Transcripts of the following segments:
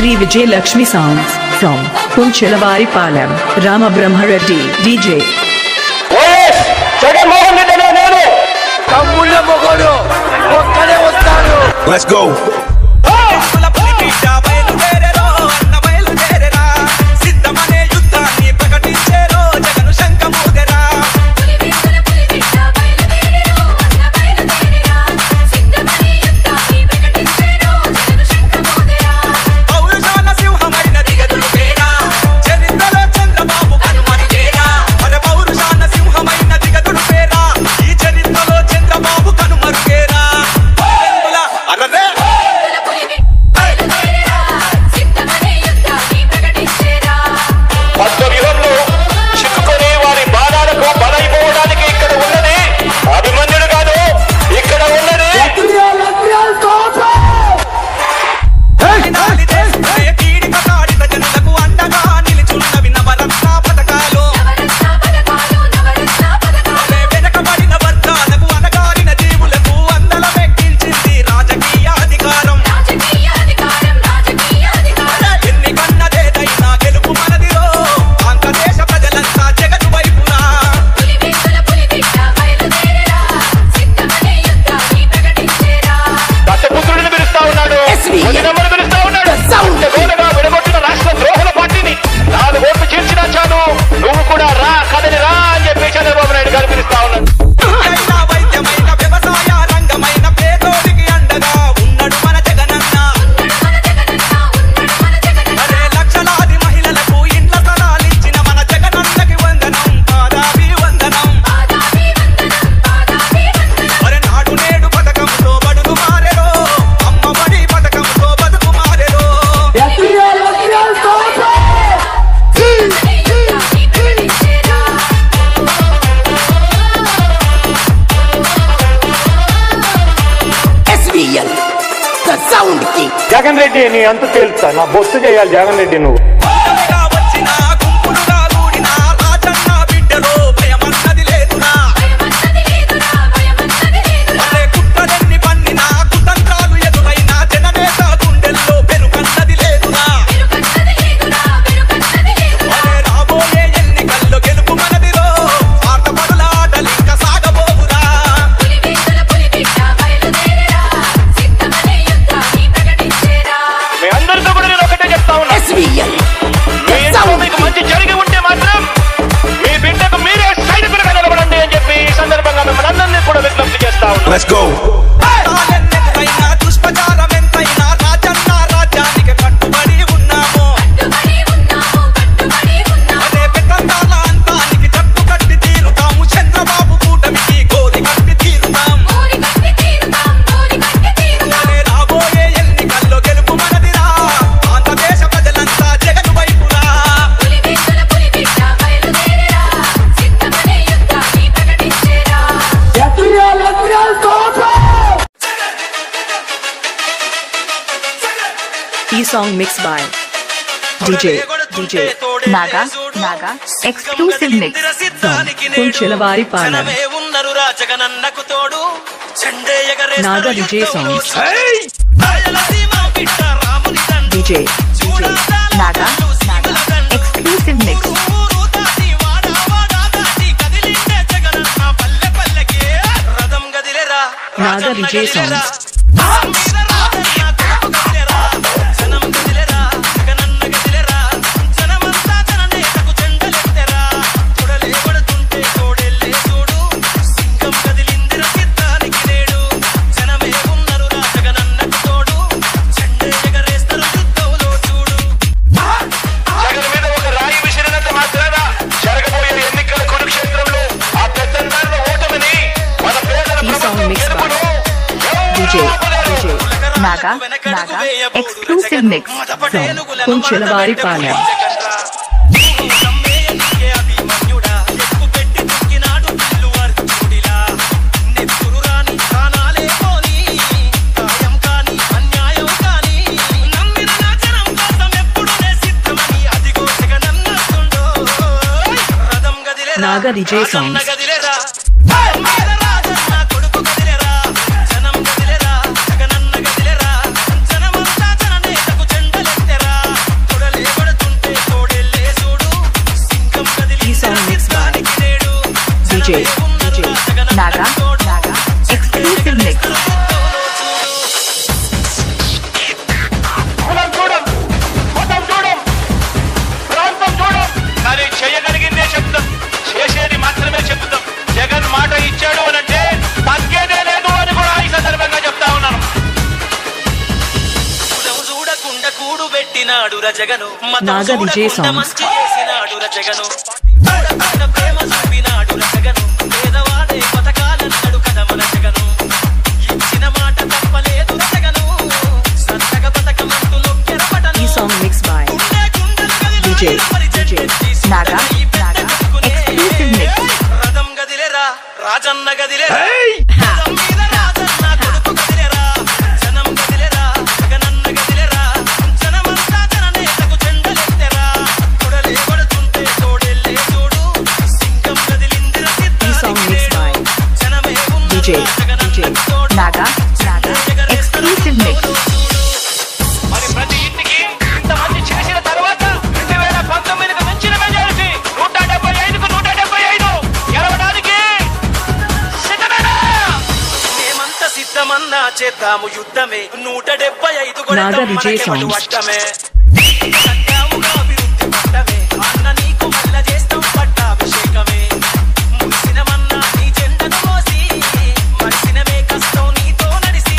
Sri Vijay Lakshmi Sounds from Punchalavari Palam, Rama Brahma Reddy, DJ. Yes! Jagannath Reddy nenu Kammulla Mogodu okkade vastanu. Let's go. Jagan Reddy నీ అంత తెలుస్తా నా బొస్సు చేయాలి జగన్ రెడ్డి నువ్వు Let's go. Song mixed by DJ Naga exclusive mix from Punchalavari Palam. Naga DJ songs. DJ Naga exclusive mix. Naga DJ songs. Naga exclusive mix from Punchalavari Palam. Naga DJ songs. చేసినాడు రజగను నాగ Vijay songs మంచి చేసినాడు రజగను ప్రేమ చూపినాడు రజగను పేదవాడే పథకాలన్నాడు కదా మన జగను ఇచ్చిన మాట తప్పలేదు రజగను సత్తగ పథకమంటూ నొక్కెరపటను ఈ song mix by Vijay Naga exclusive mix రథం గదిలేరా రాజన్న గదిలేరా రథం మీద రాజన్న కొడుకు గదిలేరా జనం గదిలేరా జగనన్న గదిలేరా జనమంతా జననేతకు చెండలెత్తెరా కొడలే కొడుతుంటే తోడెల్లే చూడు సింగం గదిలిందిర సిద్ధానికి జనమే విజయ్ నాగా ఎక్స్క్లూసివ్ మిక్స్ మరి ప్రతి ఇంటికి ఇంతమంది చేసిన తర్వాత 2019కు మించిన మెజారిటీ 175కు 175 గెలవడానికి సిద్ధమేనా? మేమంతా సిద్ధమన్నా చేద్దాము యుద్ధమే 175 నాగ విజయ్ సాంగ్స్ వట్టమే సత్యాముగా అభివృద్ధి పట్టమే అన్న నీకు మల్ల చేస్తాం పట్టాభిషేకమే మురిసినమన్నా నీ జెండను మోసి మరిసినమే కష్టం నీతో నడిసి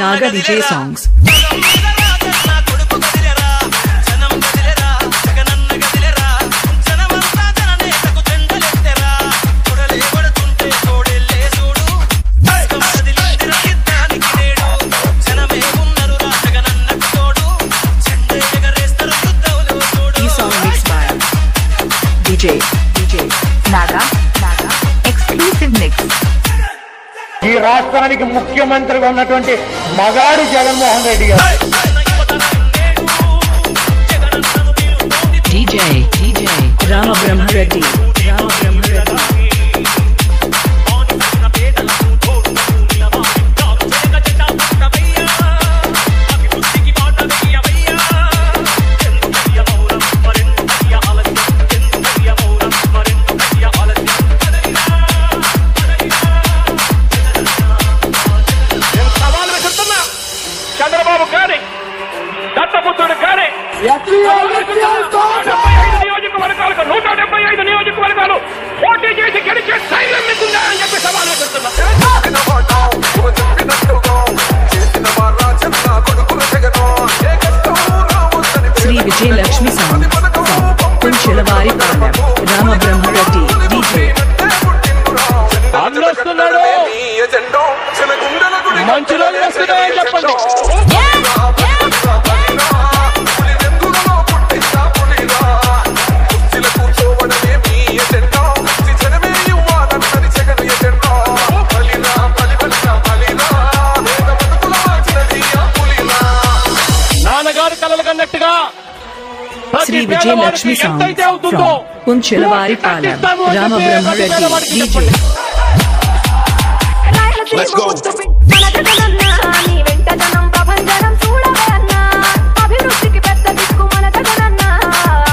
నాగ విజయ్ సాంగ్స్ ఈ song mix by Vijay Naga exclusive mix ఈ రాష్ట్రానికి ముఖ్యమంత్రిగా ఉన్నటువంటి మగాడు జగన్మోహన్ రెడ్డి గారు. రామబ్రహ్మరెడ్డి చంద్రబాబు కానీ దత్తపుత్రుడు కానీ 175 నియోజకవర్గాలు పోటీ చేసి గెలిచే ధైర్యం మీకుందా అని చెప్పి సవాల్ విసురుతున్నా. శ్రీ విజయలక్ష్మి సాంగ్ కుంచెలవారి పాలెం రామబ్రహ్మరెడ్డి డీజే అందొస్తున్నాడు మంచి రోజులు వస్తున్నాయని చెప్పండి. నాన్నగారు కలలు కన్నట్టుగా Sri Vijayalakshmi song from Kunchelavari Palem Ramabrahmareddy DJ Let's go. మన జగనన్న నీ వెంట జనం ప్రభంజనం చూడవే అన్న అభివృద్ధికి పెద్ద దిక్కు మన జగనన్న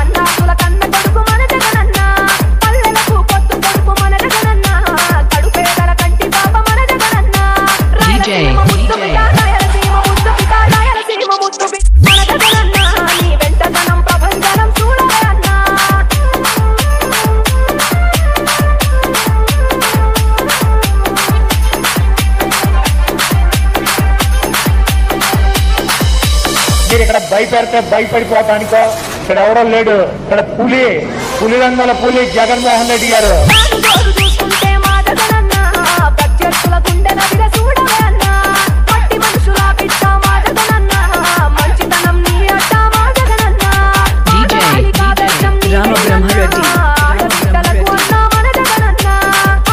అన్నాకుల కన్న కొడుకు మన జగనన్న పల్లెలకు పొత్తు కొడుకు మన జగనన్న కడుపేదల కంటి పాప మన జగనన్న రాయలసీమ ముద్దు పిత రాయలసీమ ముద్దు పిత రాయలసీమ ముద్దు పిత మన జగనన్న నీ వెంట జనం ప్రభంజనం చూడవే అన్న మీరు ఇక్కడ భయపెడితే భయపడిపోతానికో ఇక్కడ ఎవరో లేడు. ఇక్కడ పులిరంగల పులి జగన్మోహన్ రెడ్డి గారు. చూసుకుంటే మా జగనన్న ప్రత్యర్థుల గుండె నదిగా చూడవే అన్న పట్టి మనుషుల బిడ్డ మా జగనన్న మంచితనం నీ అడ్డ మా జగనన్న రామబ్రహ్మరెడ్డి ఆడబిడ్డలకు అన్న మన జగనన్న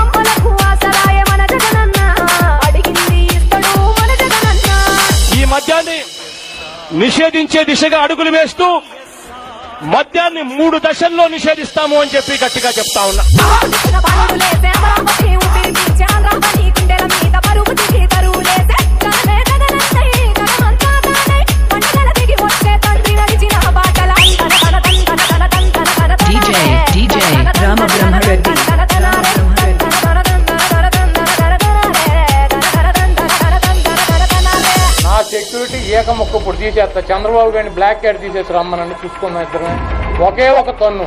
అమ్మలకు ఆసరాయ మన జగనన్న అడిగింది ఇస్తడు మన జగనన్న ఈ మద్యాన్ని నిషేధించే దిశగా అడుగులు వేస్తూ మద్యాన్ని 3 దశల్లో నిషేధిస్తాము అని చెప్పి గట్టిగా చెప్తా ఉన్నా. రామబ్రహ్మరెడ్డి నా సెక్యూరిటీ ఏక మొక్క ఇప్పుడు తీసేస్తా. చంద్రబాబు గారిని బ్లాక్ క్యాట్ తీసేసి రమ్మనండి, చూసుకున్నాం ఇద్దరం ఒకే ఒక తన్ను.